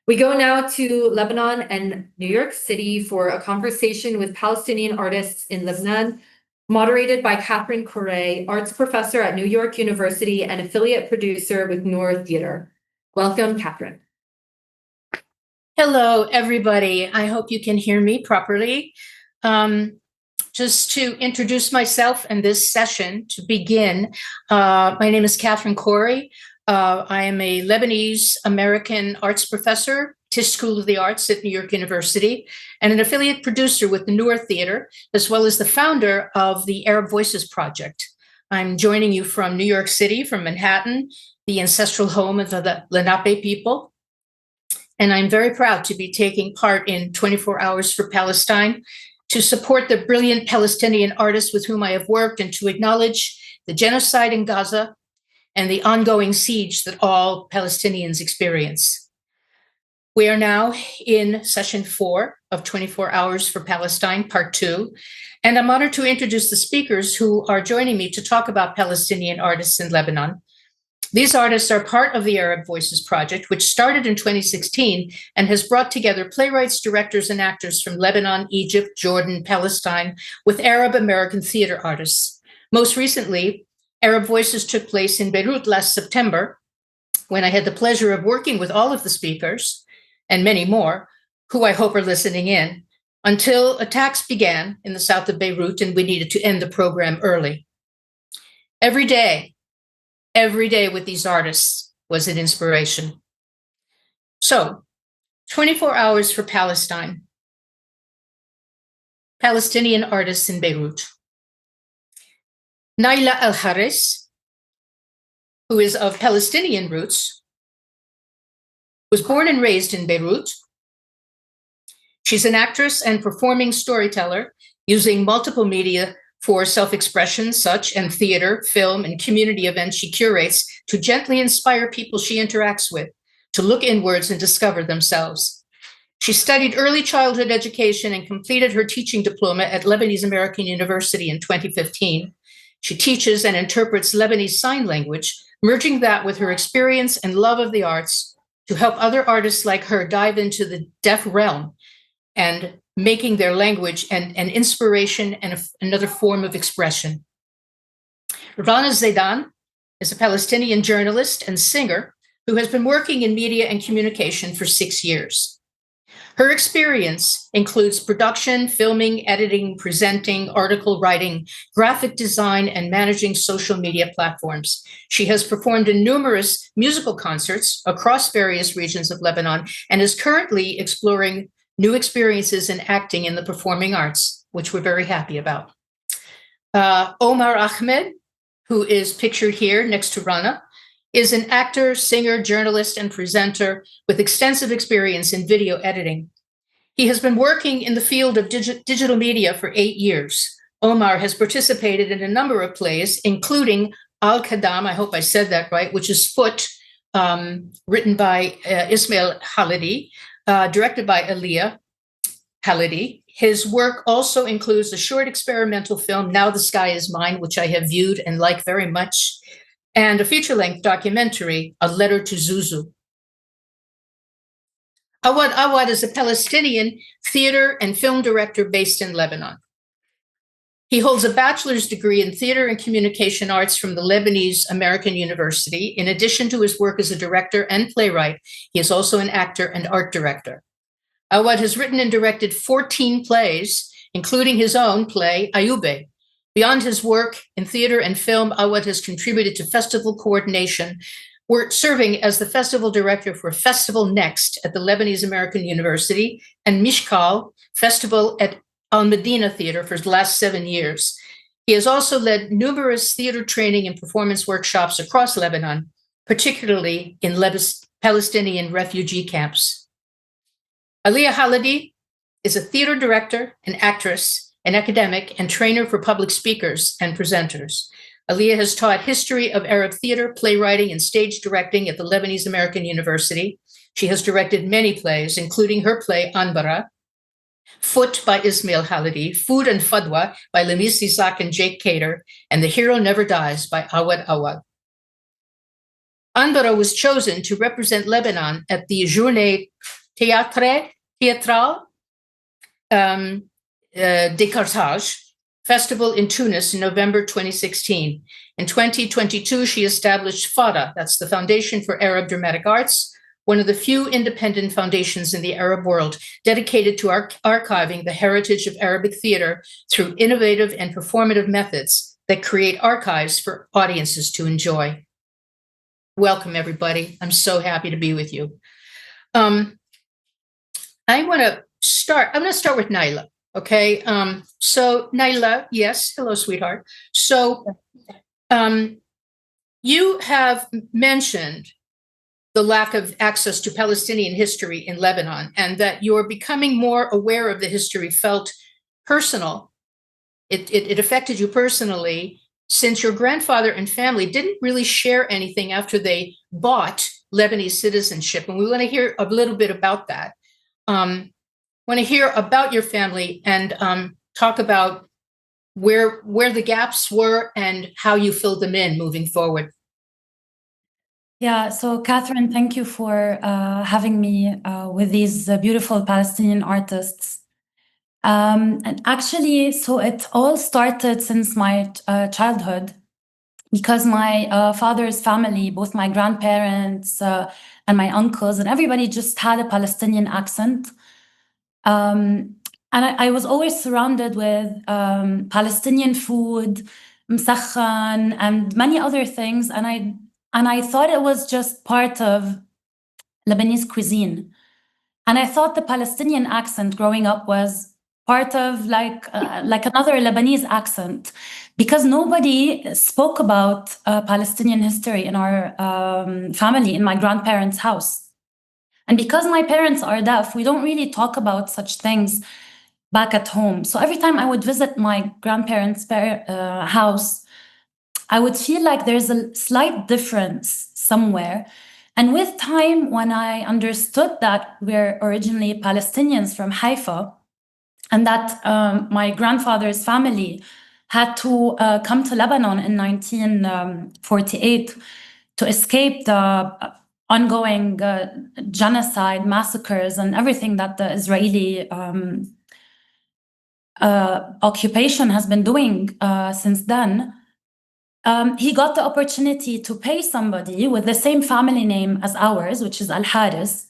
We go now to Lebanon and New York City for a conversation with Palestinian artists in Lebanon, moderated by Catherine Correa, arts professor at New York University and affiliate producer with Noor Theater. Welcome, Catherine. Hello, everybody. I hope you can hear me properly. Just to introduce myself and this session to begin, my name is Catherine Corey. I am a Lebanese American arts professor, Tisch School of the Arts at New York University, and an affiliate producer with the Noor Theater, as well as the founder of the Arab Voices Project. I'm joining you from New York City, from Manhattan, the ancestral home of the Lenape people. And I'm very proud to be taking part in 24 Hours for Palestine to support the brilliant Palestinian artists with whom I have worked and to acknowledge the genocide in Gaza and the ongoing siege that all Palestinians experience. We are now in session 4 of 24 Hours for Palestine, part 2, and I'm honored to introduce the speakers who are joining me to talk about Palestinian artists in Lebanon. These artists are part of the Arab Voices Project, which started in 2016 and has brought together playwrights, directors, and actors from Lebanon, Egypt, Jordan, Palestine, with Arab American theater artists. Most recently, Arab Voices took place in Beirut last September, when I had the pleasure of working with all of the speakers, and many more, who I hope are listening in, until attacks began in the south of Beirut and we needed to end the program early. Every day with these artists was an inspiration. So, 24 Hours for Palestine. Palestinian artists in Beirut. Naila Hares, who is of Palestinian roots, was born and raised in Beirut. She's an actress and performing storyteller using multiple media for self-expression, such and theater, film, and community events she curates to gently inspire people she interacts with to look inwards and discover themselves. She studied early childhood education and completed her teaching diploma at Lebanese American University in 2015. She teaches and interprets Lebanese Sign Language, merging that with her experience and love of the arts to help other artists like her dive into the deaf realm and making their language an inspiration and another form of expression. Rana Zeidan is a Palestinian journalist and singer who has been working in media and communication for 6 years. Her experience includes production, filming, editing, presenting, article writing, graphic design, and managing social media platforms. She has performed in numerous musical concerts across various regions of Lebanon and is currently exploring new experiences in acting in the performing arts, which we're very happy about. Omar Ahmad, who is pictured here next to Rana, is an actor, singer, journalist, and presenter with extensive experience in video editing. He has been working in the field of digital media for 8 years. Omar has participated in a number of plays, including Al-Qadam, I hope I said that right, which is Foot, written by Ismail Khalidi, directed by Aliya, Khalidi. His work also includes a short experimental film, Now the Sky is Mine, which I have viewed and like very much, and a feature-length documentary, A Letter to Zuzu. Awad is a Palestinian theater and film director based in Lebanon. He holds a bachelor's degree in theater and communication arts from the Lebanese American University. In addition to his work as a director and playwright, he is also an actor and art director. Awad has written and directed 14 plays, including his own play, Ayube. Beyond his work in theater and film, Awad has contributed to festival coordination, serving as the festival director for Festival Next at the Lebanese American University and Mishkal Festival at Al Medina Theater for the last 7 years. He has also led numerous theater training and performance workshops across Lebanon, particularly in Palestinian refugee camps. Aliya Khalidi is a theater director, an actress, an academic, and trainer for public speakers and presenters. Aliya has taught history of Arab theater, playwriting, and stage directing at the Lebanese American University. She has directed many plays, including her play Anbara, Foot by Ismail Khalidi, Food and Fadwa by Lemis Zoukak and Jake Cater, and The Hero Never Dies by Awad. Andorra was chosen to represent Lebanon at the Journée Théâtrale de Carthage Festival in Tunis in November 2016. In 2022, she established FADA, that's the Foundation for Arab Dramatic Arts, one of the few independent foundations in the Arab world dedicated to archiving the heritage of Arabic theater through innovative and performative methods that create archives for audiences to enjoy. Welcome, everybody. I'm so happy to be with you. I'm going to start with Naila, okay? So Naila, yes, hello, sweetheart. So you have mentioned the lack of access to Palestinian history in Lebanon, and that you're becoming more aware of the history felt personal. It affected you personally, since your grandfather and family didn't really share anything after they bought Lebanese citizenship. And we want to hear a little bit about that. Want to hear about your family and talk about where the gaps were and how you filled them in moving forward. Yeah, so Catherine, thank you for having me with these beautiful Palestinian artists. And actually, so it all started since my childhood, because my father's family, both my grandparents and my uncles and everybody just had a Palestinian accent. And I was always surrounded with Palestinian food, مسخن, and many other things. And I thought it was just part of Lebanese cuisine. And I thought the Palestinian accent growing up was part of like another Lebanese accent, because nobody spoke about Palestinian history in our family, in my grandparents' house. And because my parents are deaf, we don't really talk about such things back at home. So every time I would visit my grandparents' house, I would feel like there's a slight difference somewhere. And with time, when I understood that we're originally Palestinians from Haifa, and that my grandfather's family had to come to Lebanon in 1948 to escape the ongoing genocide, massacres, and everything that the Israeli occupation has been doing since then, he got the opportunity to pay somebody with the same family name as ours, which is Hares.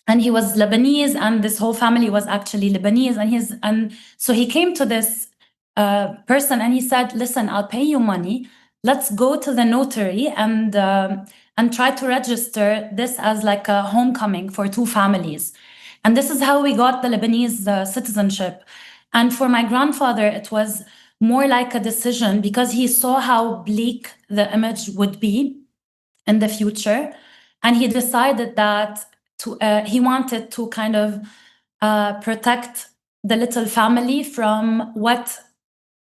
And he was Lebanese, and this whole family was actually Lebanese. And so he came to this person and he said, listen, I'll pay you money. Let's go to the notary and try to register this as like a homecoming for two families. And this is how we got the Lebanese citizenship. And for my grandfather, it was more like a decision, because he saw how bleak the image would be in the future. And he decided that he wanted to kind of protect the little family from what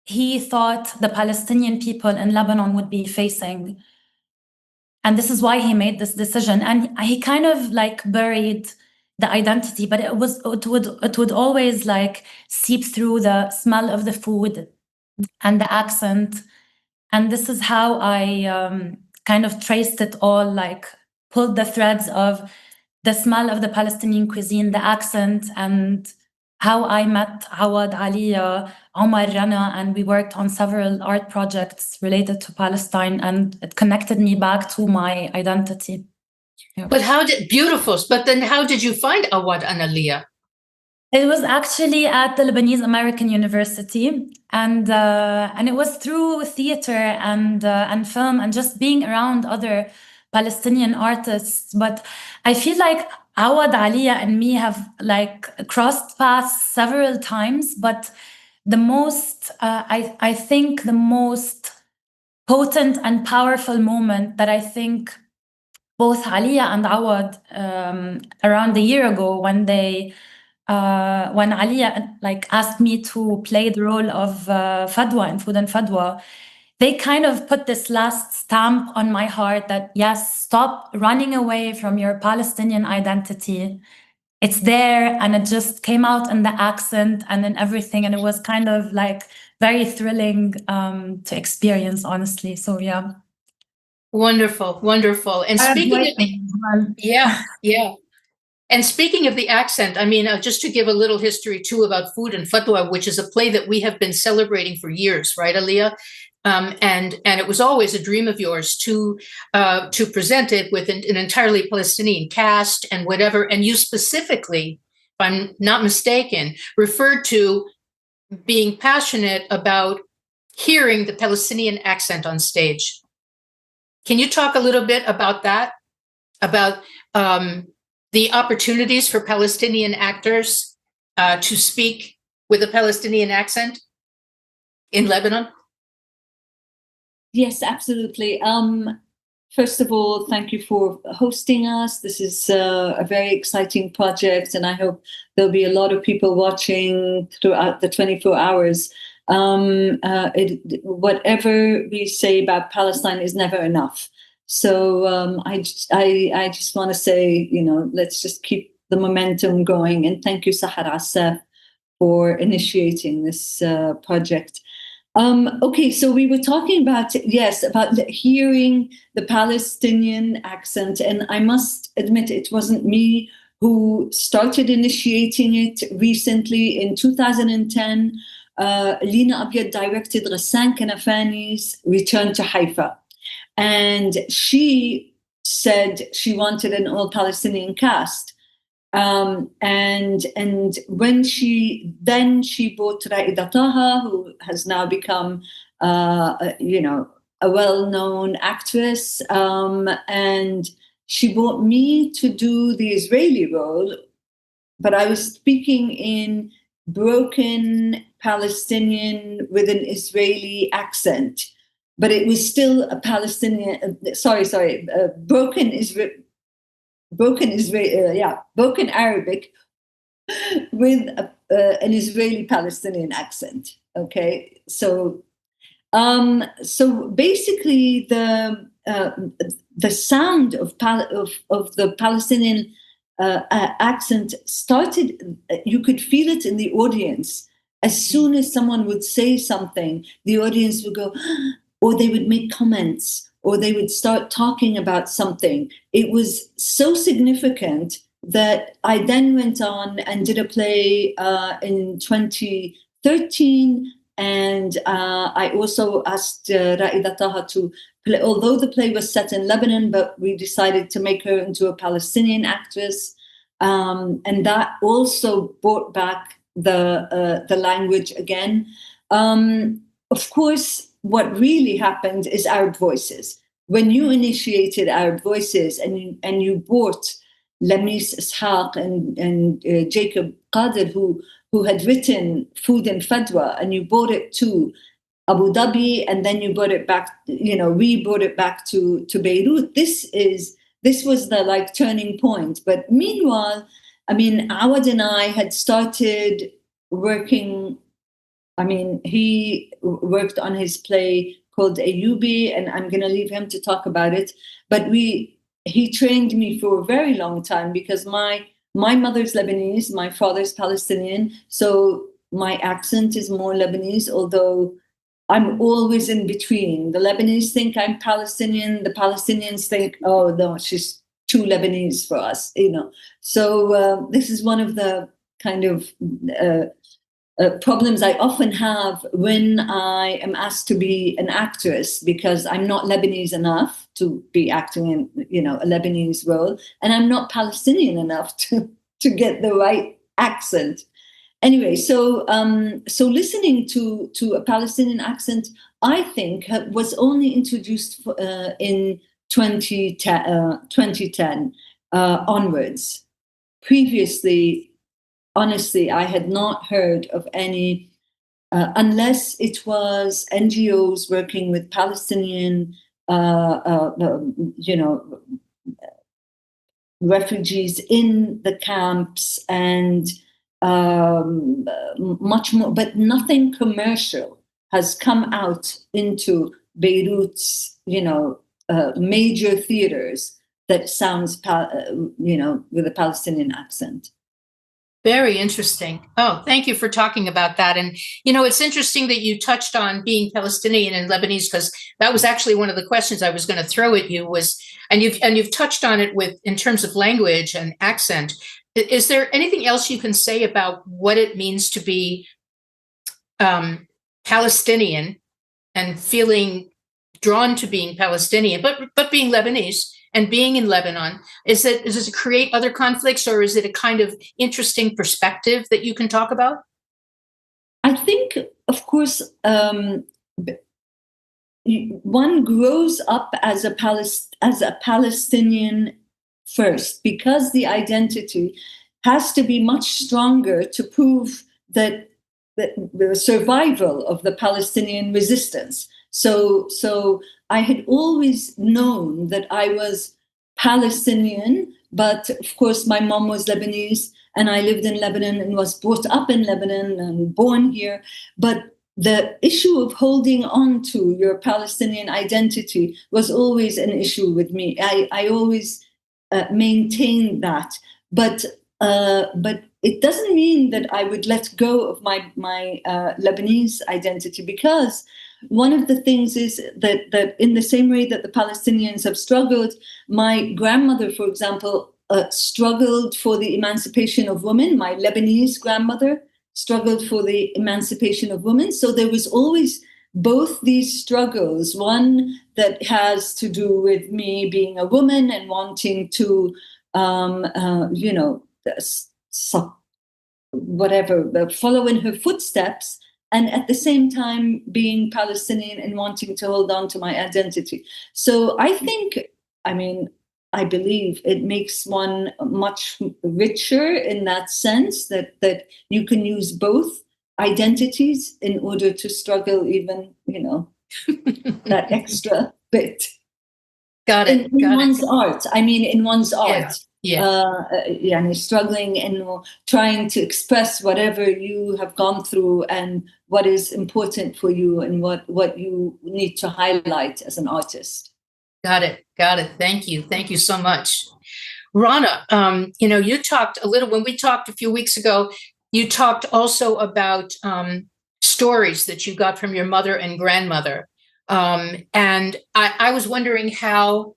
he thought the Palestinian people in Lebanon would be facing. And this is why he made this decision. And he kind of like buried the identity, but it would always like seep through the smell of the food and the accent. And this is how I kind of traced it all, like pulled the threads of the smell of the Palestinian cuisine, the accent, and how I met Awad, Aliya, Omar, Rana, and we worked on several art projects related to Palestine, and it connected me back to my identity. Yeah. But beautiful, but then how did you find Awad and Aliya? It was actually at the Lebanese American University, and it was through theater and film and just being around other Palestinian artists. But I feel like Awad, Aliya, and me have like crossed paths several times. But the most, I think, the most potent and powerful moment that I think both Aliya and Awad around a year ago, when Aliya like asked me to play the role of Fadwa in Food and Fadwa, they kind of put this last stamp on my heart that, yes, stop running away from your Palestinian identity. It's there, and it just came out in the accent and in everything. And it was kind of like very thrilling to experience, honestly. So, yeah. Wonderful, wonderful. And speaking of the, yeah. And speaking of the accent, I mean, just to give a little history too about Food and Fatwa, which is a play that we have been celebrating for years, right, Aliya? And it was always a dream of yours to present it with an entirely Palestinian cast and whatever. And you specifically, if I'm not mistaken, referred to being passionate about hearing the Palestinian accent on stage. Can you talk a little bit about that? About the opportunities for Palestinian actors to speak with a Palestinian accent in Lebanon? Yes, absolutely. First of all, thank you for hosting us. This is a very exciting project, and I hope there'll be a lot of people watching throughout the 24 hours. Whatever we say about Palestine is never enough. So I just want to say, let's just keep the momentum going. And thank you, Sahar Assaf, for initiating this project. Okay, so we were talking about hearing the Palestinian accent. And I must admit, it wasn't me who started initiating it recently. In 2010, Lina Abyad directed Ghassan Kanafani's Return to Haifa. And she said she wanted an all-Palestinian cast. And when she bought Raida Taha, who has now become, a well-known actress, and she bought me to do the Israeli role, but I was speaking in broken Palestinian with an Israeli accent, but it was still a Palestinian. Broken Arabic with an Israeli Palestinian accent. Okay, so basically the sound of the Palestinian accent started. You could feel it in the audience. As soon as someone would say something, the audience would go, or they would make comments, or they would start talking about something. It was so significant that I then went on and did a play in 2013. And I also asked Raida Taha to play, although the play was set in Lebanon, but we decided to make her into a Palestinian actress. And that also brought back the language again. Of course, what really happened is Arab Voices. When you initiated Arab Voices and you brought Lamis Ishaq and Jacob Qadir, who had written Food and Fadwa, and you brought it to Abu Dhabi, and then you brought it back, we brought it back to Beirut. This was the turning point. But meanwhile, Awad and I had started working. He worked on his play called Ayyubi, and I'm going to leave him to talk about it. But he trained me for a very long time because my mother's Lebanese, my father's Palestinian, so my accent is more Lebanese, although I'm always in between. The Lebanese think I'm Palestinian, the Palestinians think, oh no, she's too Lebanese for us, So this is one of the kind of problems I often have when I am asked to be an actress, because I'm not Lebanese enough to be acting in, a Lebanese role, and I'm not Palestinian enough to get the right accent. Anyway, so listening to a Palestinian accent, I think, was only introduced in 2010 onwards. Previously, honestly, I had not heard of any, unless it was NGOs working with Palestinian, refugees in the camps, and much more, but nothing commercial has come out into Beirut's, major theaters that sounds, with a Palestinian accent. Very interesting. Oh, thank you for talking about that. And, you know, it's interesting that you touched on being Palestinian and Lebanese, because that was actually one of the questions I was going to throw at you was, and you've touched on it with, in terms of language and accent. Is there anything else you can say about what it means to be Palestinian and feeling drawn to being Palestinian, but being Lebanese? And being in Lebanon, does it create other conflicts, or is it a kind of interesting perspective that you can talk about? I think, of course, one grows up as a Palestinian first, because the identity has to be much stronger to prove that the survival of the Palestinian resistance. So I had always known that I was Palestinian, but of course my mom was Lebanese, and I lived in Lebanon and was brought up in Lebanon and born here. But the issue of holding on to your Palestinian identity was always an issue with me. I always maintained that, but it doesn't mean that I would let go of my Lebanese identity, because one of the things is that in the same way that the Palestinians have struggled, my grandmother, for example, struggled for the emancipation of women. My Lebanese grandmother struggled for the emancipation of women. So there was always both these struggles, one that has to do with me being a woman and wanting to, follow in her footsteps, and at the same time being Palestinian and wanting to hold on to my identity. So I believe it makes one much richer in that sense, that you can use both identities in order to struggle even, that extra bit. Got it. In one's art. In one's art. Yeah. Struggling and trying to express whatever you have gone through and what is important for you and what you need to highlight as an artist. Got it. Thank you so much. Rana, you talked a little, when we talked a few weeks ago, you talked also about stories that you got from your mother and grandmother. And I was wondering how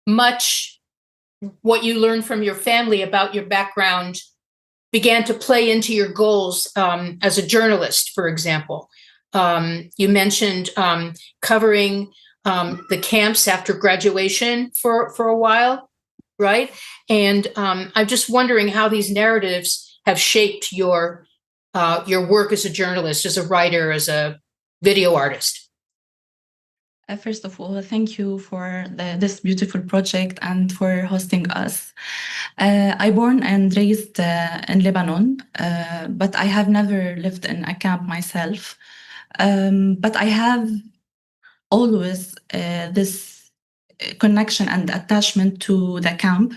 much what you learned from your family about your background began to play into your goals as a journalist, for example. You mentioned covering the camps after graduation for a while, right? And I'm just wondering how these narratives have shaped your work as a journalist, as a writer, as a video artist. First of all, thank you for this beautiful project and for hosting us. I born and raised in Lebanon, but I have never lived in a camp myself. But I have always this connection and attachment to the camp.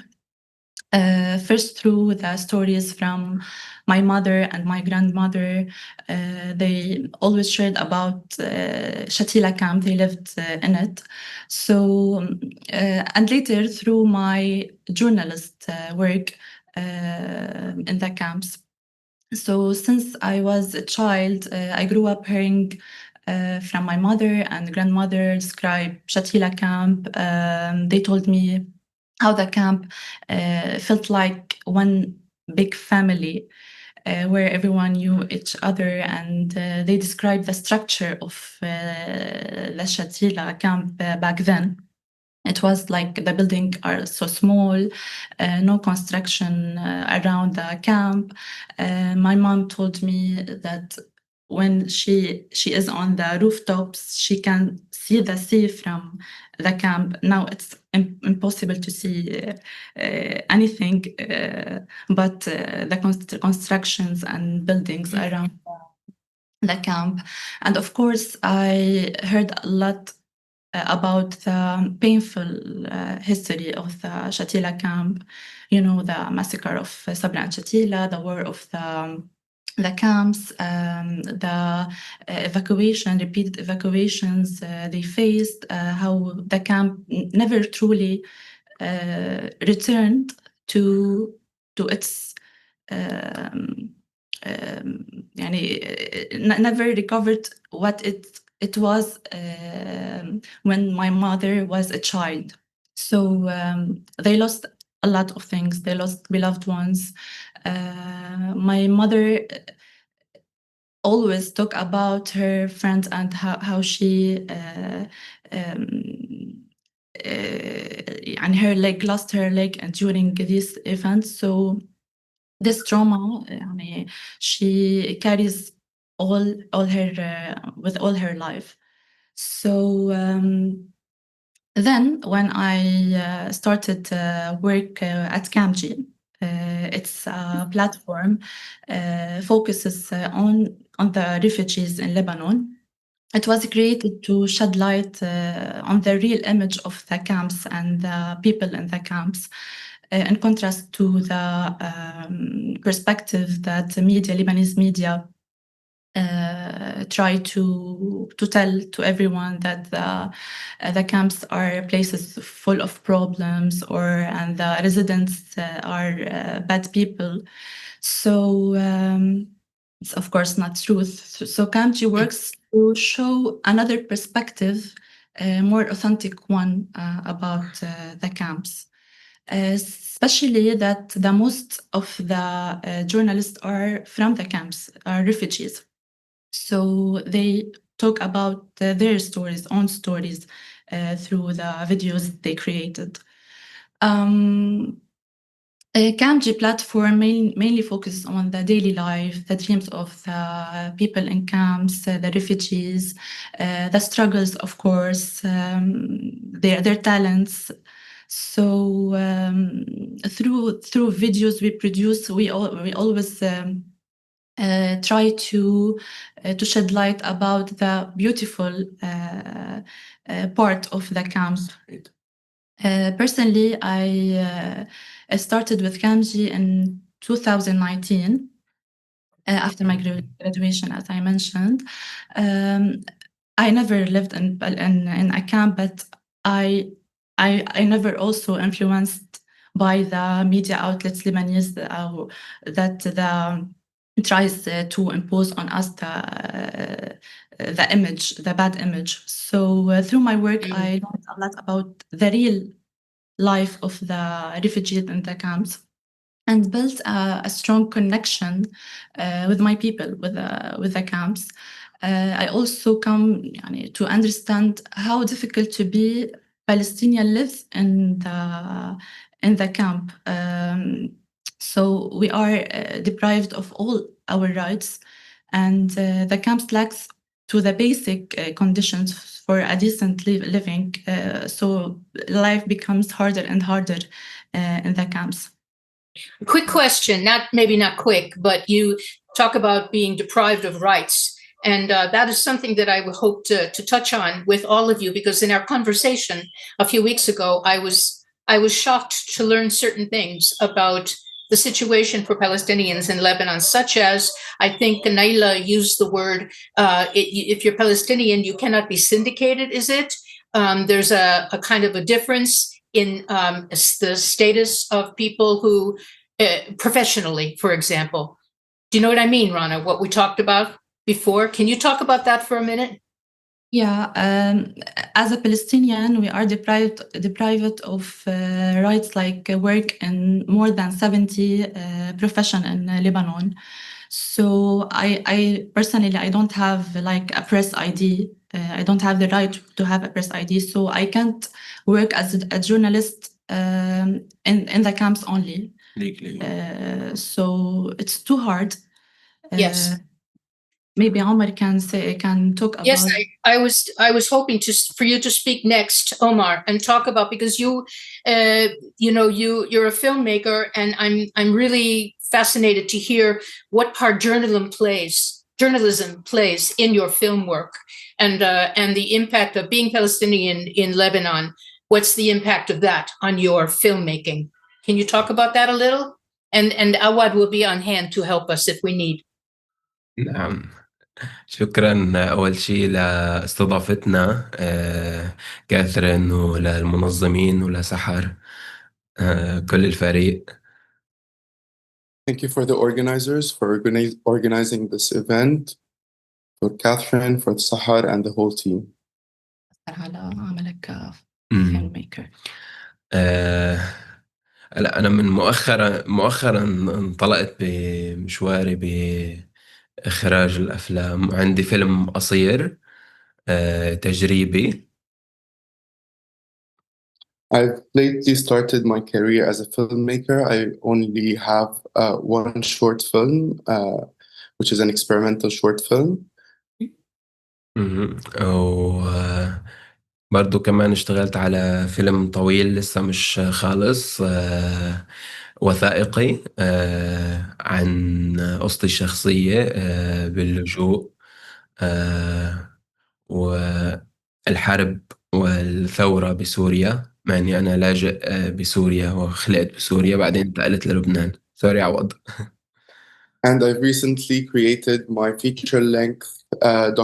First, through the stories from my mother and my grandmother. They always shared about Shatila camp. They lived in it. So, and later through my journalist work in the camps. So since I was a child, I grew up hearing from my mother and grandmother describe Shatila camp. They told me how the camp felt like one big family where everyone knew each other, and they described the structure of La Shatila camp back then. It was like the buildings are so small, no construction around the camp. My mom told me that when she is on the rooftops, she can see the sea from the camp. Now it's impossible to see anything but the constructions and buildings around the camp. And of course, I heard a lot about the painful history of the Shatila camp, the massacre of Sabra and Shatila, the war of the camps, the repeated evacuations they faced, how the camp never truly returned to its يعني never recovered what it was when my mother was a child. So they lost a lot of things. They lost beloved ones. My mother always talk about her friends and how she and her leg lost her leg during these events. So this trauma she carries all her with all her life. So then when I started work at Camji, it's a platform focuses on the refugees in Lebanon. It was created to shed light on the real image of the camps and the people in the camps, in contrast to the perspective that the media, Lebanese media, try to tell to everyone that the camps are places full of problems and the residents are bad people. So it's of course not truth. So Camji works to show another perspective, a more authentic one about the camps. Especially that the most of the journalists are from the camps, are refugees. So they talk about their stories, own stories, through the videos they created. Camji platform mainly focuses on the daily life, the dreams of the people in camps, the refugees, the struggles, of course, their talents. So through videos we produce, we always try to shed light about the beautiful part of the camps. Personally, I started with Camji in 2019 after my graduation, as I mentioned. I never lived in a camp, but I never also influenced by the media outlets Lebanese that tries to impose on us the image, the bad image. So through my work, I learned a lot about the real life of the refugees in the camps, and built a strong connection with my people, with the camps. I also come to understand how difficult to be Palestinian lives in the camp. So we are deprived of all our rights, and the camps lacks to the basic conditions for a decent living. So life becomes harder and harder in the camps. Quick question, maybe not quick, but you talk about being deprived of rights. And that is something that I would hope to touch on with all of you, because in our conversation a few weeks ago, I was shocked to learn certain things about the situation for Palestinians in Lebanon, such as, I think Naila used the word, if you're Palestinian, you cannot be syndicated, is it? There's a kind of a difference in the status of people who, professionally, for example. Do you know what I mean, Rana, what we talked about before? Can you talk about that for a minute? Yeah, as a Palestinian, we are deprived of rights like work in more than 70 profession in Lebanon. So I personally, I don't have like a press ID. I don't have the right to have a press ID. So I can't work as a journalist in the camps only. Legally. So it's too hard. Yes. Maybe Omar can talk about. Yes, I was hoping for you to speak next, Omar, and talk about, because you're a filmmaker, and I'm really fascinated to hear what part journalism plays in your film work, and the impact of being Palestinian in Lebanon. What's the impact of that on your filmmaking? Can you talk about that a little? And Awad will be on hand to help us if we need. نعم، شكرا أول شيء لاستضافتنا كاثرين وللمنظمين ولسحر كل الفريق. Thank you for the organizers for organizing this event, for Catherine, for Sahar, and the whole team. على عملك مم. filmmaker. لا أنا من مؤخرا انطلقت بمشواري بإخراج الأفلام. عندي فيلم قصير تجريبي. I've lately started my career as a filmmaker. I only have one short film, which is an experimental short film. برضو كمان اشتغلت على فيلم طويل لسه مش خالص، وثائقي عن قصتي الشخصية باللجوء والحرب والثورة بسوريا، مع إني أنا لاجئ بسوريا وخلقت بسوريا بعدين انتقلت للبنان. سوري عوض. And I've recently created my feature-length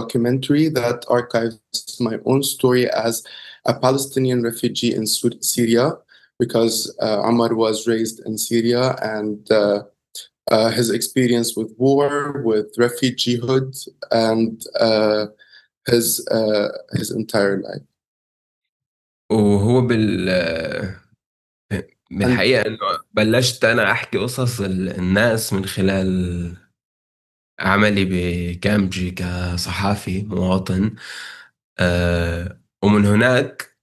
documentary that archives my own story as a Palestinian refugee in Syria, because Omar was raised in Syria, and his experience with war, with refugeehood, and his entire life. وهو بالحقيقة إنه بلشت أنا أحكي قصص الناس من خلال عملي بكامجي كصحافي مواطن، ومن هناك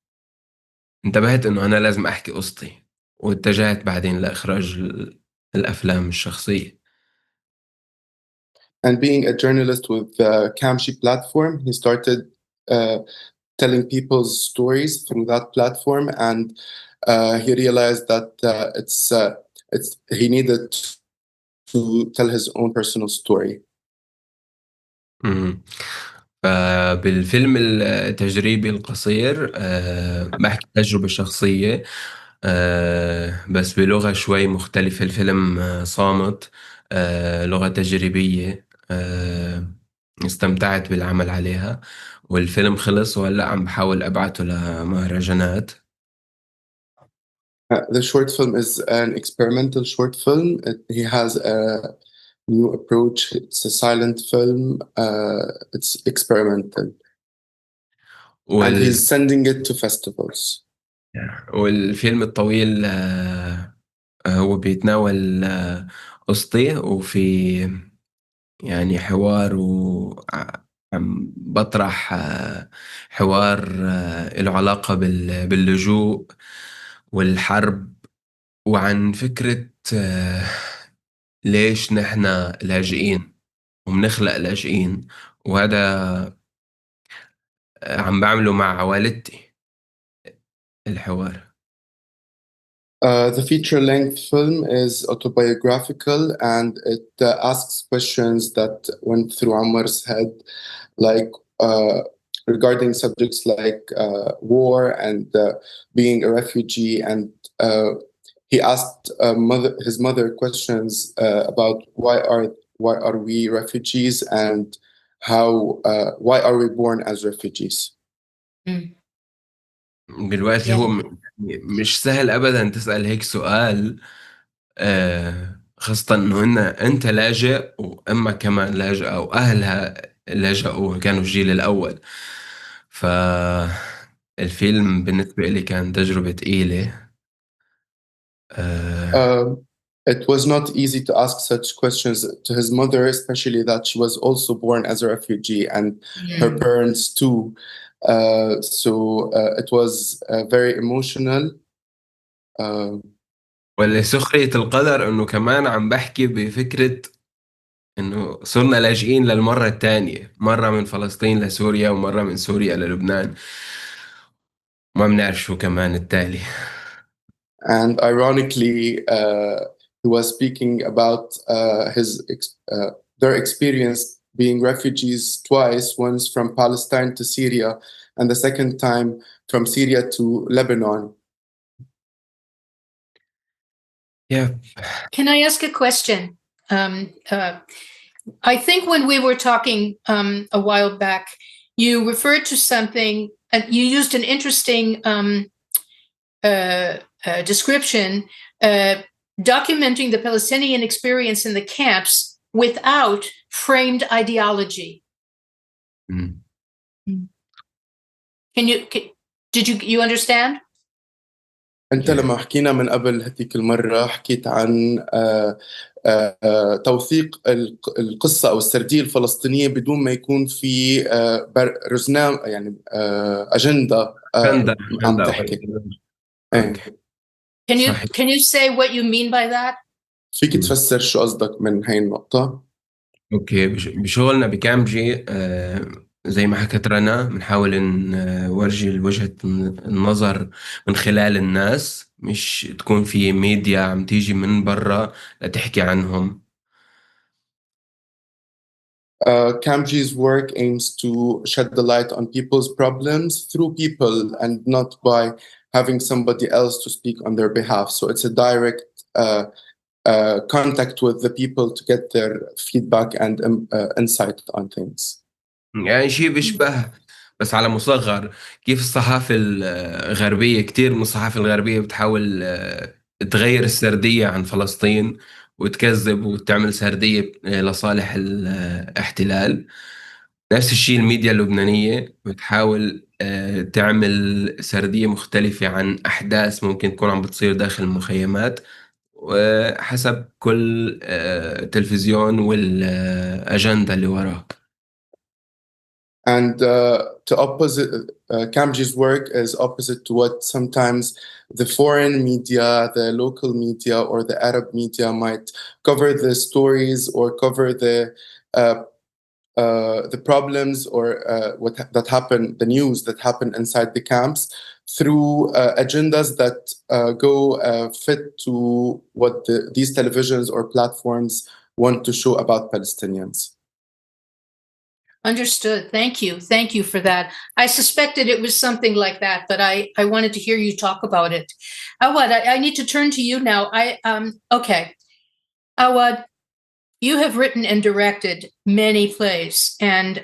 انتبهت إنه أنا لازم أحكي قصتي، واتجهت بعدين لإخراج الأفلام الشخصية. And being a journalist with the Kamshi platform, he started telling people's stories through that platform, and he realized that he needed to tell his own personal story. بالفيلم التجريبي القصير بحكي تجربة شخصية، بس بلغة شوي مختلفة. الفيلم صامت، لغة تجريبية. استمتعت بالعمل عليها، والفيلم خلص وهلأ عم بحاول أبعته لمهرجانات. The short film is an experimental short film. He has a new approach. It's a silent film. It's experimental. And he's sending it to festivals. والفيلم الطويل هو بيتناول قصتي، وفي يعني حوار عم بطرح حوار له علاقة باللجوء والحرب، وعن فكرة ليش نحن لاجئين ومنخلق لاجئين، وهذا عم بعمله مع والدتي الحوار. The feature-length film is autobiographical, and it asks questions that went through Omar's head, like regarding subjects like war and being a refugee. And he asked his mother questions about why are we refugees, and why are we born as refugees. دلوقتي هو مش سهل ابدا تسأل هيك سؤال، خاصة انه انت لاجئ، واما كمان لاجئة، واهلها لجأوا كانوا الجيل الاول. فالفيلم بالنسبة لي كان تجربة ثقيلة. It was not easy to ask such questions to his mother, especially that she was also born as a refugee, and her parents too. So it was very emotional. واللي سخرية القدر انه كمان عم بحكي بفكرة انه صرنا لاجئين للمرة الثانية، مرة من فلسطين لسوريا، ومرة من سوريا للبنان، ما بنعرف شو كمان التالي. And ironically, he was speaking about their experience being refugees twice, once from Palestine to Syria, and the second time from Syria to Lebanon. Yeah. Can I ask a question? I think when we were talking a while back, you referred to something, you used an interesting description documenting the Palestinian experience in the camps without framed ideology. مم. Did you understand? أنت لما حكينا من قبل هذيك المرة حكيت عن توثيق القصة أو السردية الفلسطينية بدون ما يكون في رزنام يعني أجندة عم تحكي. Can you say what you mean by that? فيك تفسر شو قصدك من هاي النقطة؟ اوكي، بشغلنا بكامجي زي ما حكت رنا بنحاول نورجي وجهة النظر من خلال الناس، مش تكون في ميديا عم تيجي من برا لتحكي عنهم. Kamji's work aims to shed the light on people's problems through people and not by having somebody else to speak on their behalf. So it's a direct contact with the people to get their feedback and insight on things. يعني شيء بيشبه بس على مصغر كيف الصحافة الغربية، كتير من الصحافة الغربية بتحاول تغير السردية عن فلسطين وتكذب وتعمل سردية لصالح الاحتلال. نفس الشيء الميديا اللبنانية بتحاول تعمل سردية مختلفة عن أحداث ممكن تكون عم بتصير داخل المخيمات، وحسب كل تلفزيون والأجندة اللي وراه. And to opposite, Kamji's work is opposite to what sometimes the foreign media, the local media, or the Arab media might cover the stories or cover the problems or that happen, the news that happen inside the camps through agendas that go fit to what these televisions or platforms want to show about Palestinians. Understood. Thank you. Thank you for that. I suspected it was something like that, but I wanted to hear you talk about it. Awad, I need to turn to you now. Okay. Awad, you have written and directed many plays, and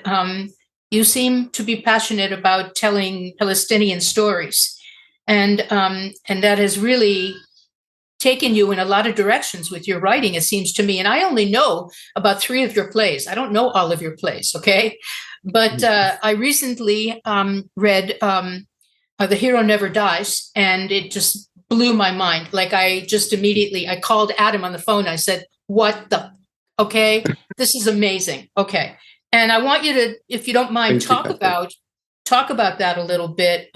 you seem to be passionate about telling Palestinian stories. And that has really taken you in a lot of directions with your writing, it seems to me. And I only know about 3 of your plays. I don't know all of your plays, okay? But I recently read The Hero Never Dies, and it just blew my mind. Like I called Adam on the phone. I said, what the, okay? This is amazing. Okay. And I want you to, if you don't mind, talk about that a little bit.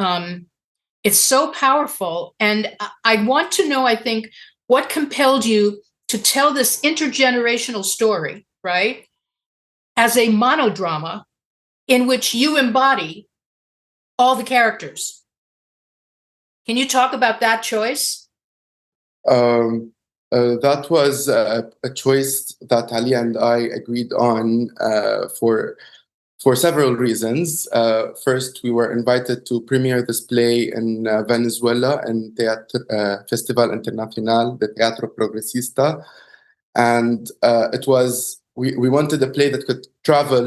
It's so powerful. And I want to know, I think, what compelled you to tell this intergenerational story, right? As a monodrama in which you embody all the characters. Can you talk about that choice? That was a choice that Aliya and I agreed on for several reasons. First, we were invited to premiere this play in Venezuela in Festival Internacional de Teatro Progresista. And we wanted a play that could travel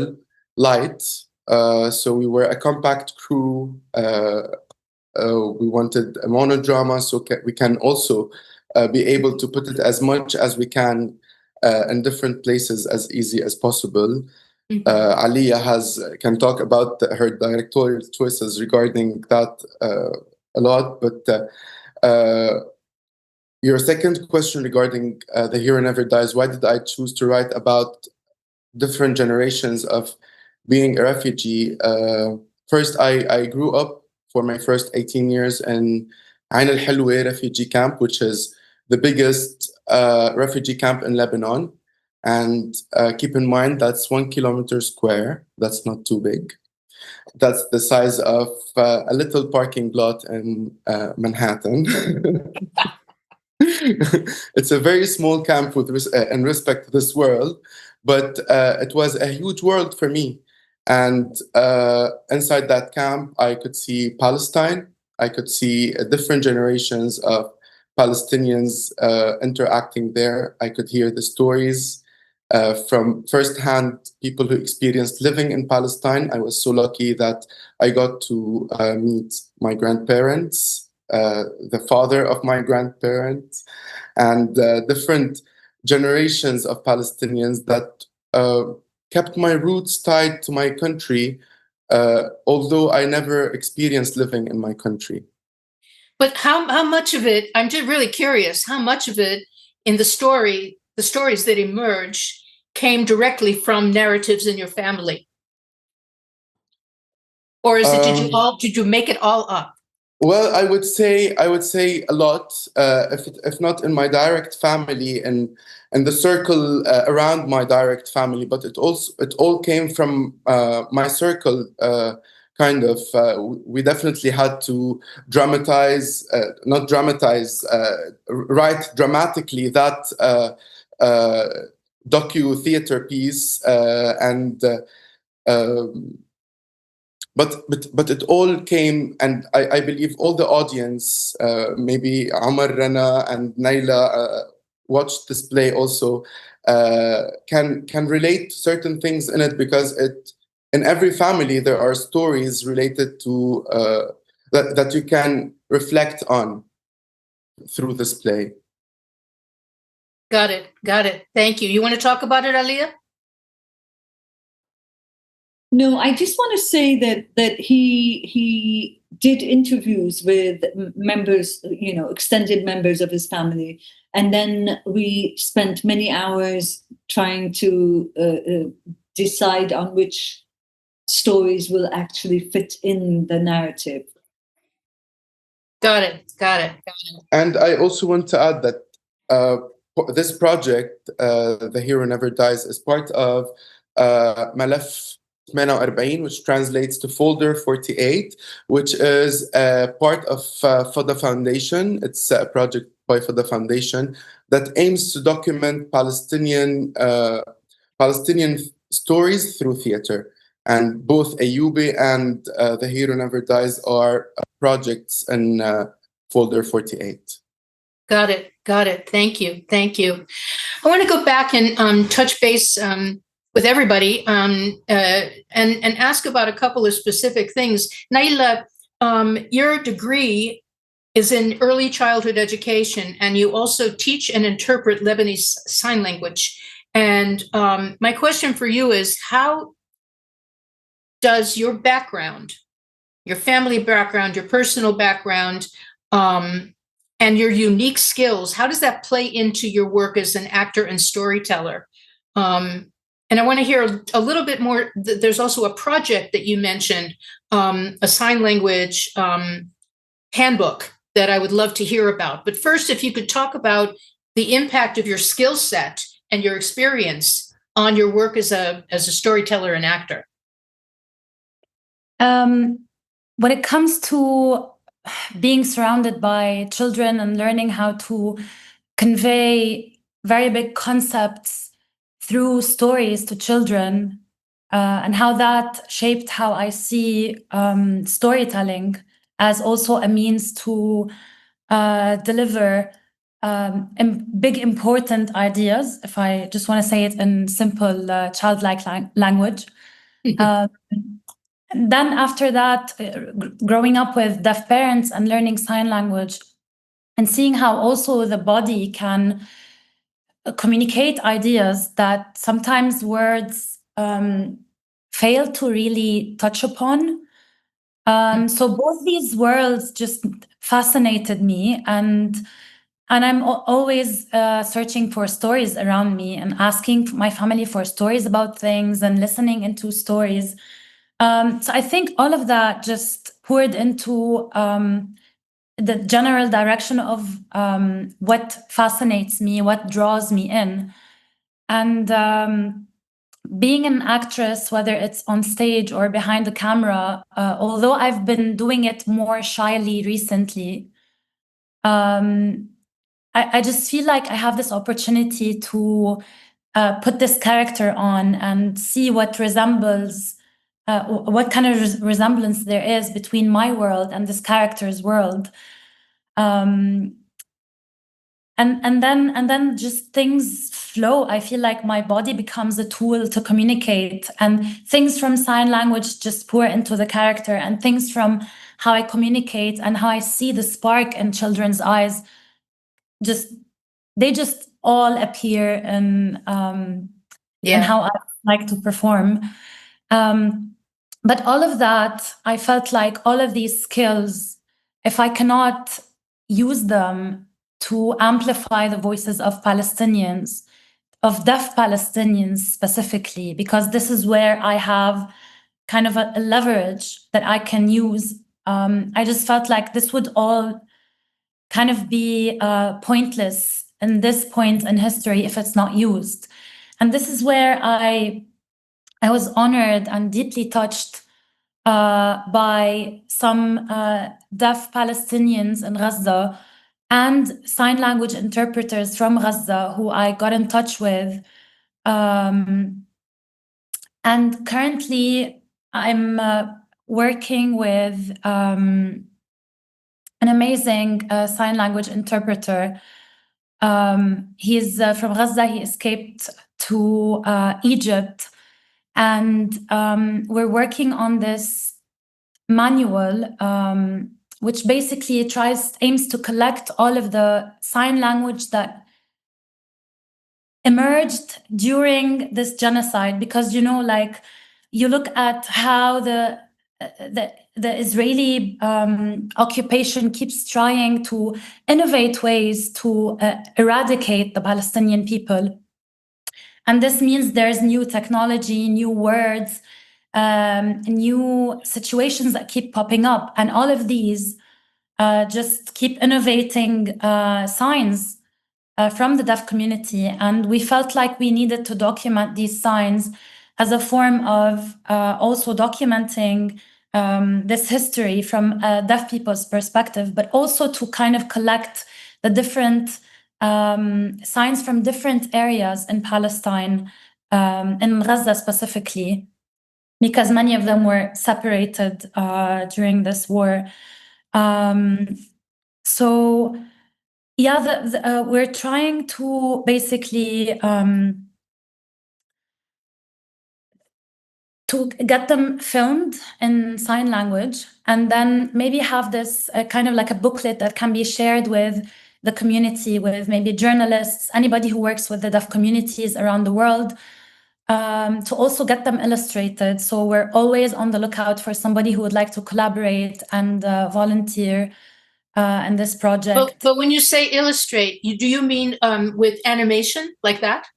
light. So we were a compact crew. We wanted a monodrama so we can also be able to put it as much as we can in different places as easy as possible. Aliya can talk about her directorial choices regarding that a lot, but your second question regarding The Hero Never Dies, why did I choose to write about different generations of being a refugee? First, I grew up for my first 18 years in Ain al-Hilwa refugee camp, which is the biggest refugee camp in Lebanon. And keep in mind, that's 1 kilometer square. That's not too big. That's the size of a little parking lot in Manhattan. It's a very small camp in respect to this world, but it was a huge world for me. And inside that camp, I could see Palestine. I could see different generations of Palestinians interacting there. I could hear the stories from firsthand people who experienced living in Palestine. I was so lucky that I got to meet my grandparents the father of my grandparents, and different generations of Palestinians that kept my roots tied to my country, although I never experienced living in my country. But how much of it, I'm just really curious, how much of it in the stories that emerge came directly from narratives in your family? Or is it, did you make it all up? Well, I would say a lot, if not in my direct family and the circle around my direct family, but it all came from my circle. Kind of, we definitely had to write dramatically that docu-theater piece, but it all came, and I believe all the audience, maybe Omar, Rana, and Naila watched this play also, can relate to certain things in it, because in every family there are stories related to that you can reflect on through this play. Got it. Thank you. You want to talk about it, Aliya? No, I just want to say that he did interviews with members, extended members of his family, and then we spent many hours trying to decide on which stories will actually fit in the narrative. Got it. And I also want to add that this project, The Hero Never Dies, is part of Malaf 48, which translates to Folder 48, which is part of Fada Foundation. It's a project by Fada Foundation that aims to document Palestinian stories through theater. And both Ayubi and The Hero Never Dies are projects in Folder 48. Got it. Thank you. I want to go back and touch base with everybody and ask about a couple of specific things. Naila, your degree is in early childhood education, and you also teach and interpret Lebanese Sign Language. And my question for you is, how does your background, your family background, your personal background, and your unique skills, how does that play into your work as an actor and storyteller? And I want to hear a little bit more. There's also a project that you mentioned, a sign language handbook that I would love to hear about. But first, if you could talk about the impact of your skill set and your experience on your work as a storyteller and actor. When it comes to being surrounded by children and learning how to convey very big concepts through stories to children, and how that shaped how I see storytelling as also a means to deliver big, important ideas, if I just want to say it in simple, childlike language. Then after that, growing up with deaf parents and learning sign language and seeing how also the body can communicate ideas that sometimes words fail to really touch upon. So both these worlds just fascinated me, and I'm always searching for stories around me and asking my family for stories about things and listening into stories. So I think all of that just poured into the general direction of what fascinates me, what draws me in. And being an actress, whether it's on stage or behind the camera, although I've been doing it more shyly recently, I just feel like I have this opportunity to put this character on and see what resembles, what kind of resemblance there is between my world and this character's world. And then just things flow. I feel like my body becomes a tool to communicate, and things from sign language just pour into the character, and things from how I communicate and how I see the spark in children's eyes, they just all appear in how I like to perform. But all of that, I felt like all of these skills, if I cannot use them to amplify the voices of Palestinians, of deaf Palestinians specifically, because this is where I have kind of a leverage that I can use. I just felt like this would all kind of be pointless in this point in history if it's not used. And this is where I was honored and deeply touched by some deaf Palestinians in Gaza and sign language interpreters from Gaza who I got in touch with. And currently I'm working with an amazing sign language interpreter. He's from Gaza. He escaped to Egypt. And we're working on this manual, which basically aims to collect all of the sign language that emerged during this genocide. Because, you look at how the Israeli occupation keeps trying to innovate ways to eradicate the Palestinian people. And this means there's new technology, new words, new situations that keep popping up. And all of these just keep innovating signs from the deaf community. And we felt like we needed to document these signs as a form of also documenting this history from deaf people's perspective, but also to kind of collect the different signs from different areas in Palestine, in Gaza specifically, because many of them were separated during this war. So, yeah, we're trying to basically to get them filmed in sign language, and then maybe have this kind of like a booklet that can be shared with the community, with maybe journalists, anybody who works with the deaf communities around the world, to also get them illustrated. So we're always on the lookout for somebody who would like to collaborate and volunteer in this project. But when you say illustrate, do you mean with animation like that?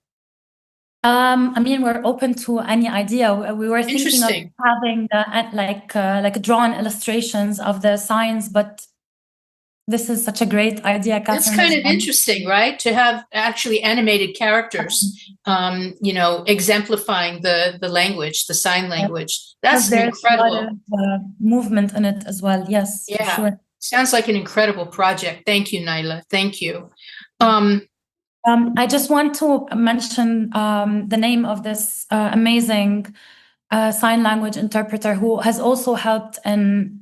I mean, we're open to any idea. We were thinking of having like drawn illustrations of the signs, but this is such a great idea, Catherine. It's kind of interesting, right? To have actually animated characters, exemplifying the language, the sign language. That's incredible. A lot of movement in it as well. Yes, yeah, for sure. Sounds like an incredible project. Thank you, Naila. Thank you. I just want to mention the name of this amazing sign language interpreter who has also helped in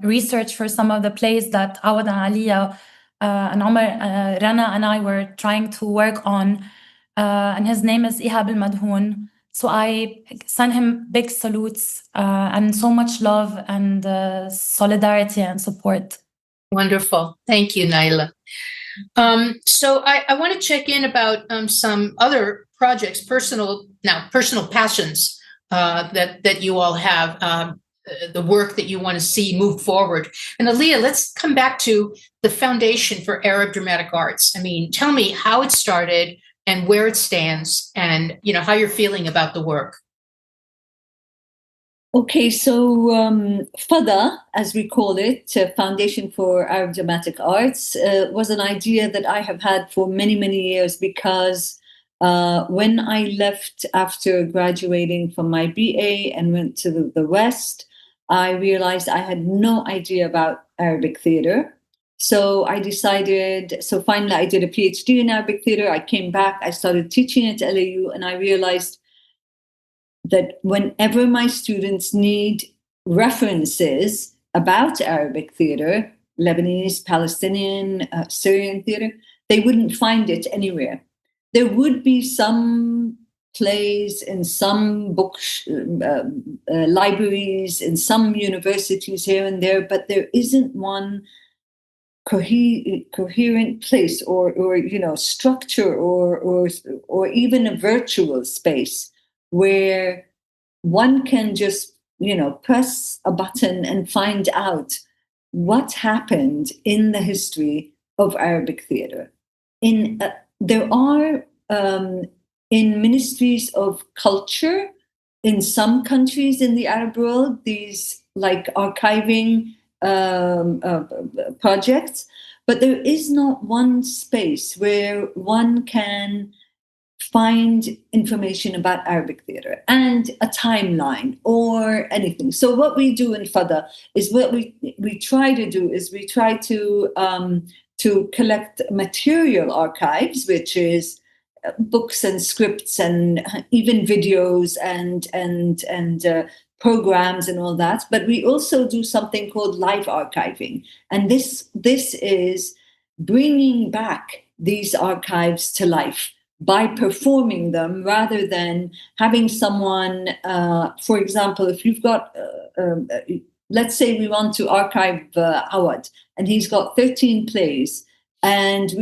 research for some of the plays that Awad and Aliya and Omar, Rana and I were trying to work on. And his name is Ihab al-Madhoun. So I send him big salutes and so much love and solidarity and support. Wonderful. Thank you, Naila. So I want to check in about some other projects, personal passions that you all have, the work that you want to see move forward. And Aliya, let's come back to the Foundation for Arab Dramatic Arts. I mean, tell me how it started and where it stands, and how you're feeling about the work. Okay, so FADA, as we call it, Foundation for Arab Dramatic Arts, was an idea that I have had for many, many years, because when I left after graduating from my BA and went to the West, I realized I had no idea about Arabic theater. So finally I did a PhD in Arabic theater. I came back, I started teaching at LAU, and I realized that whenever my students need references about Arabic theater, Lebanese, Palestinian, Syrian theater, they wouldn't find it anywhere. There would be some plays in some libraries, in some universities here and there, but there isn't one coherent place or structure or even a virtual space where one can just press a button and find out what happened in the history of Arabic theater. There are in ministries of culture in some countries in the Arab world these like archiving projects, but there is not one space where one can find information about Arabic theater and a timeline or anything. So what we do in Fada is what we try to do is we try to collect material archives, which is books and scripts and even videos and programs and all that. But we also do something called live archiving. And this is bringing back these archives to life by performing them rather than having someone, for example, if you've got, let's say we want to archive Awad, and he's got 13 plays, and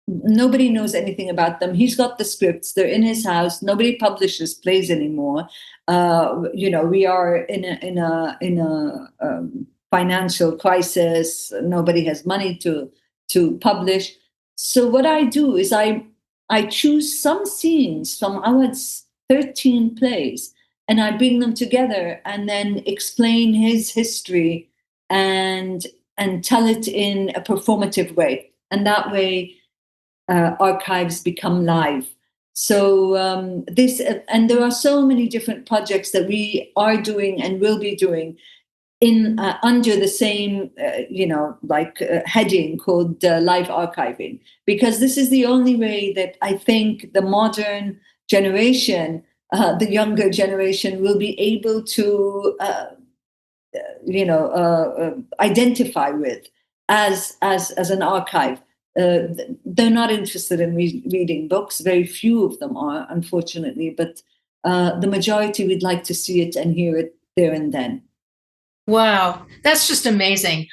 nobody knows anything about them. He's got the scripts, they're in his house, nobody publishes plays anymore. We are in a financial crisis, nobody has money to publish. So what I do is I choose some scenes from Awad's 13 plays and I bring them together and then explain his history and tell it in a performative way. And that way archives become live. So and there are so many different projects that we are doing and will be doing in under the same heading called live archiving, because this is the only way that I think the modern generation, the younger generation, will be able to identify with as an archive. They're not interested in reading books. Very few of them are, unfortunately, but the majority would like to see it and hear it there and then. Wow, that's just amazing.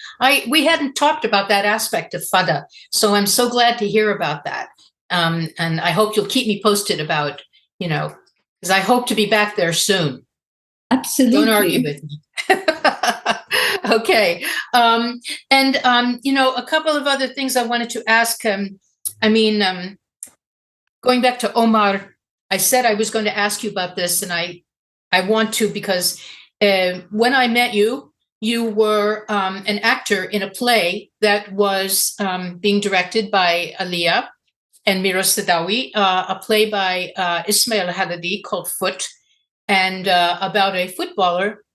We hadn't talked about that aspect of Fada, so I'm so glad to hear about that. And I hope you'll keep me posted about, because I hope to be back there soon. Absolutely. Don't argue with me. Okay. A couple of other things I wanted to ask. Going back to Omar, I said I was going to ask you about this, and I want to because when I met you, you were an actor in a play that was being directed by Aliya and Mira Sadawi, a play by Ismail Khalidi called Foot, and about a footballer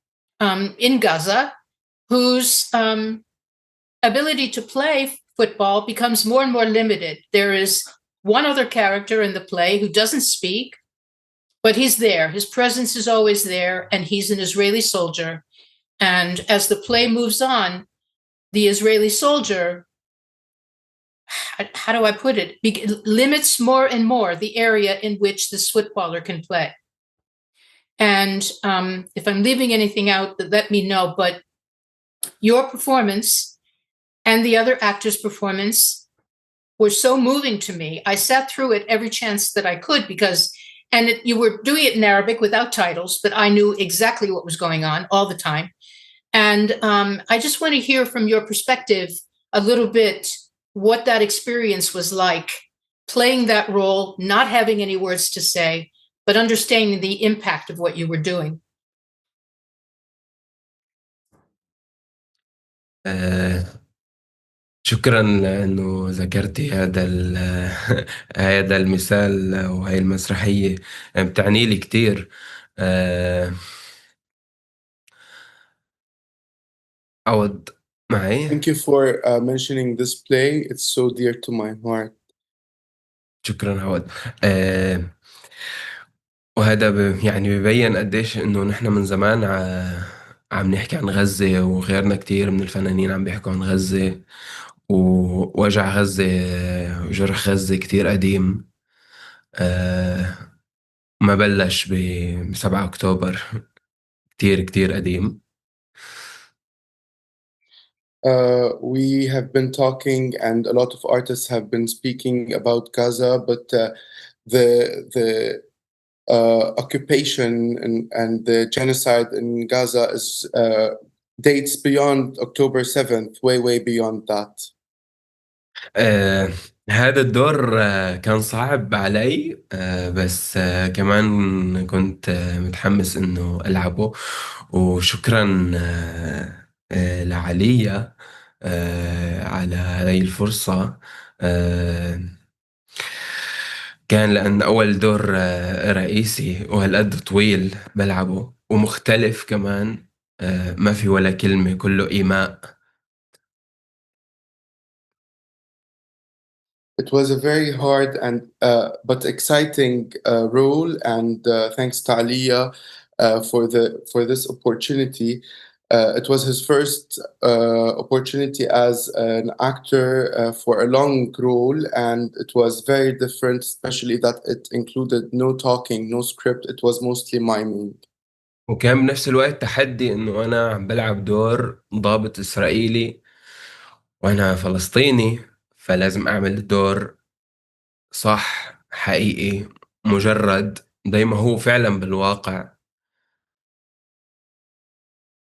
in Gaza whose ability to play football becomes more and more limited. There is one other character in the play who doesn't speak, but he's there. His presence is always there, and he's an Israeli soldier. And as the play moves on, the Israeli soldier, how do I put it, limits more and more the area in which this footballer can play. And if I'm leaving anything out, let me know. But your performance and the other actor's performance were so moving to me. I sat through it every chance that I could you were doing it in Arabic without titles, but I knew exactly what was going on all the time. And I just want to hear from your perspective a little bit what that experience was like, playing that role, not having any words to say, but understanding the impact of what you were doing. شكرا لأنه ذكرتي هذا المثال وهي المسرحية بتعني لي كتير. عوض معي. Thank you for mentioning this play. It's so dear to my heart. شكرا عوض. وهذا بيبين قديش إنه نحن من زمان عم نحكي عن غزة، وغيرنا كتير من الفنانين عم بيحكوا عن غزة، ووجع غزة وجرح غزة كتير قديم. ما بلش ب7 أكتوبر، كتير كتير قديم. We have been talking, and a lot of artists have been speaking about Gaza, but the occupation and the genocide in Gaza is dates beyond October 7th, way beyond that. هذا الدور كان صعب علي، بس كمان كنت متحمس إنه ألعبه. وشكرا لعليا على هذه الفرصة. كان لأن أول دور رئيسي وهالقد طويل بلعبه ومختلف كمان، ما في ولا كلمة، كله إيماء. It was a very hard and but exciting role, and thanks to Aliya for this opportunity. It was his first opportunity as an actor for a long role, and it was very different, especially that it included no talking, no script. It was mostly miming. وكان بنفس الوقت تحدي إنه أنا عم بلعب دور ضابط إسرائيلي وأنا فلسطيني، فلازم أعمل دور صح، حقيقي، مجرد زي ما هو فعلا بالواقع.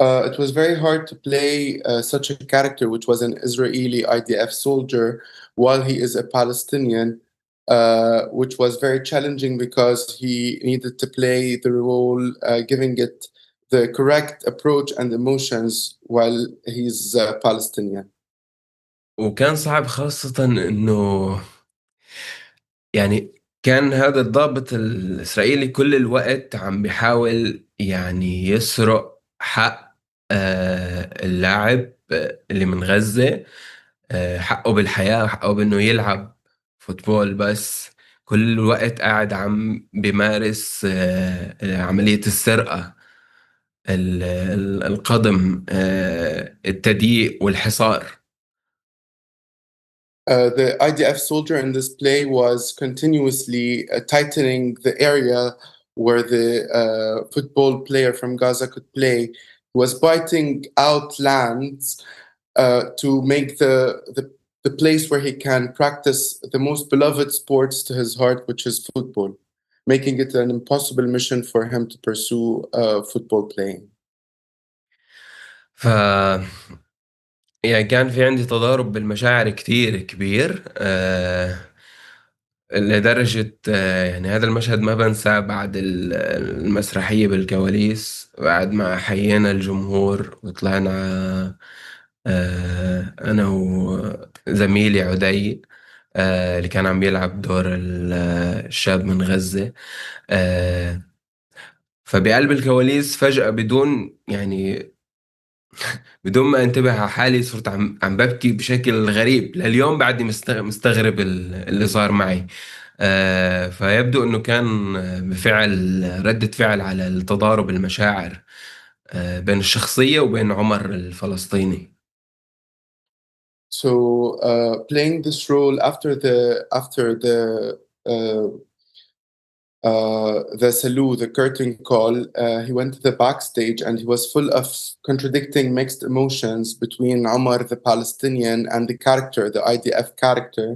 It was very hard to play such a character, which was an Israeli IDF soldier, while he is a Palestinian, which was very challenging because he needed to play the role, giving it the correct approach and emotions while he's Palestinian. وكان صعب خاصة إنه يعني كان هذا الضابط الإسرائيلي كل الوقت عم بيحاول يعني يسرق حق اللاعب اللي من غزة، حقه بالحياة، حقه بإنه يلعب فوتبول. بس كل الوقت قاعد عم بيمارس عملية السرقة، القضم، التضييق والحصار. The IDF soldier in this play was continuously tightening the area where the football player from Gaza could play. He was biting out lands to make the place where he can practice the most beloved sports to his heart, which is football, making it an impossible mission for him to pursue football playing. ف يعني كان في عندي تضارب بالمشاعر كتير كبير، لدرجة يعني هذا المشهد ما بنساه. بعد المسرحية بالكواليس، بعد ما حيينا الجمهور وطلعنا أنا وزميلي عدي اللي كان عم يلعب دور الشاب من غزة، فبقلب الكواليس فجأة بدون ما انتبه على حالي صرت عم ببكي بشكل غريب. لليوم بعدني مستغرب اللي صار معي. فيبدو انه كان بفعل ردة فعل على التضارب المشاعر بين الشخصية وبين عمر الفلسطيني. So playing this role after the salut, the curtain call, he went to the backstage and he was full of contradicting mixed emotions between Omar, the Palestinian, and the character, the IDF character.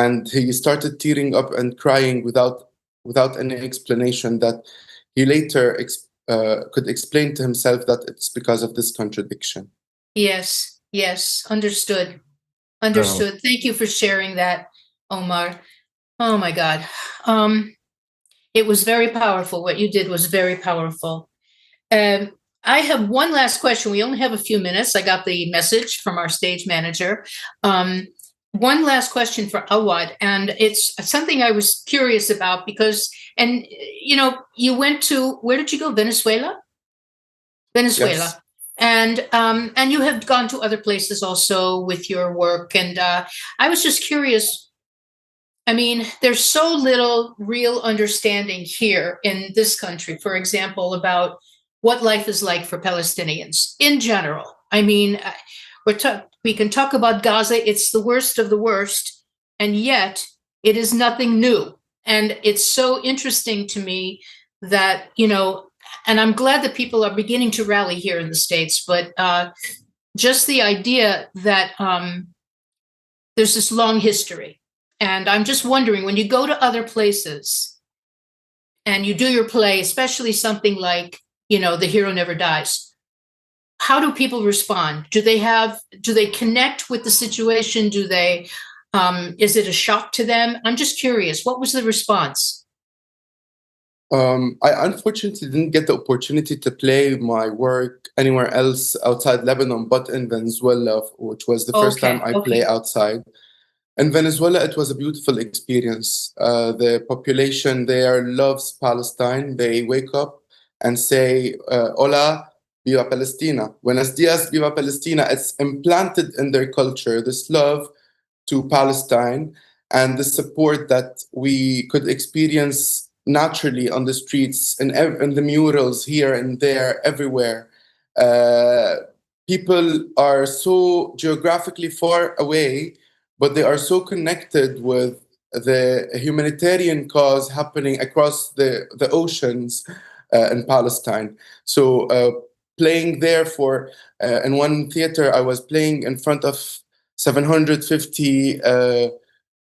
And he started tearing up and crying without any explanation, that he later could explain to himself that it's because of this contradiction. Yes, understood. Thank you for sharing that, Omar. Oh my God. It was very powerful. What you did was very powerful. I have one last question. We only have a few minutes. I got the message from our stage manager. One last question for Awad, and it's something I was curious about because, and you went to, where did you go? Venezuela? Yes. And you have gone to other places also with your work. And I was just curious. I mean, there's so little real understanding here in this country, for example, about what life is like for Palestinians in general. I mean, we can talk about Gaza. It's the worst of the worst. And yet it is nothing new. And it's so interesting to me that, and I'm glad that people are beginning to rally here in the States, but just the idea that there's this long history. And I'm just wondering, when you go to other places and you do your play, especially something like, The Hero Never Dies, how do people respond? Do they connect with the situation? Is it a shock to them? I'm just curious. What was the response? I unfortunately didn't get the opportunity to play my work anywhere else outside Lebanon, but in Venezuela, which was the first time I play outside. In Venezuela, it was a beautiful experience. The population there loves Palestine. They wake up and say, Hola, Viva Palestina. Buenos dias, Viva Palestina. It's implanted in their culture, this love to Palestine and the support that we could experience naturally on the streets, in the murals here and there, everywhere. People are so geographically far away, but they are so connected with the humanitarian cause happening across the oceans in Palestine. So playing there in one theater, I was playing in front of 750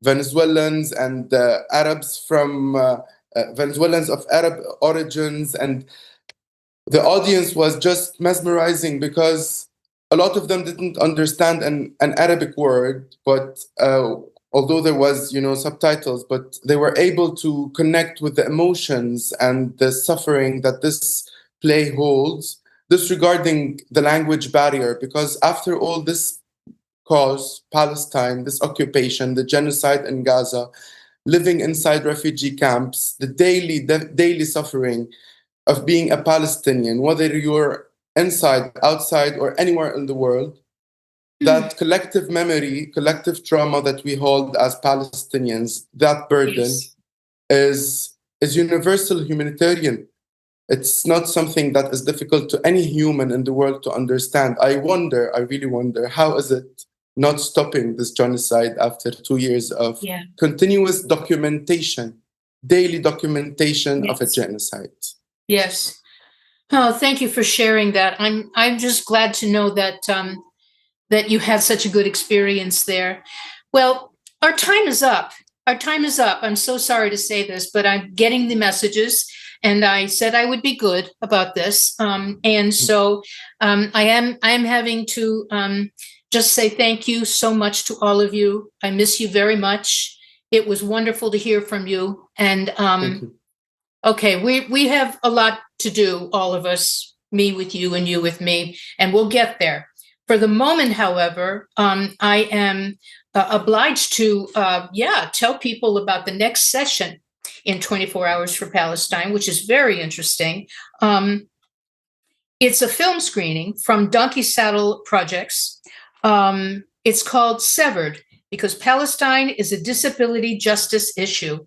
Venezuelans and Arabs from Venezuelans of Arab origins, and the audience was just mesmerizing because a lot of them didn't understand an Arabic word, but although there was subtitles, but they were able to connect with the emotions and the suffering that this play holds, disregarding the language barrier, because after all this cause, Palestine, this occupation, the genocide in Gaza, living inside refugee camps, the daily suffering of being a Palestinian, whether you're inside, outside, or anywhere in the world, that collective memory, collective trauma that we hold as Palestinians, that burden is universal humanitarian. It's not something that is difficult to any human in the world to understand. I really wonder, how is it not stopping this genocide after 2 years of continuous documentation, daily documentation of a genocide? Yes. Oh, thank you for sharing that. I'm just glad to know that that you had such a good experience there. Well, our time is up. I'm so sorry to say this, but I'm getting the messages, and I said I would be good about this. And so I am having to just say thank you so much to all of you. I miss you very much. It was wonderful to hear from you. And Thank you. okay, we have a lot to do, all of us, me with you and you with me, and we'll get there. For the moment, however, I am obliged to, tell people about the next session in 24 Hours for Palestine, which is very interesting. It's a film screening from Donkeysaddle Projects. It's called Severed, because Palestine is a disability justice issue.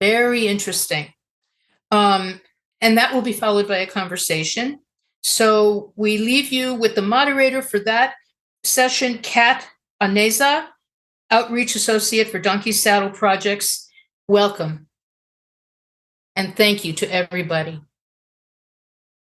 Very interesting. And that will be followed by a conversation. So we leave you with the moderator for that session, Kat Aneza, Outreach Associate for Donkeysaddle Projects. Welcome. And thank you to everybody.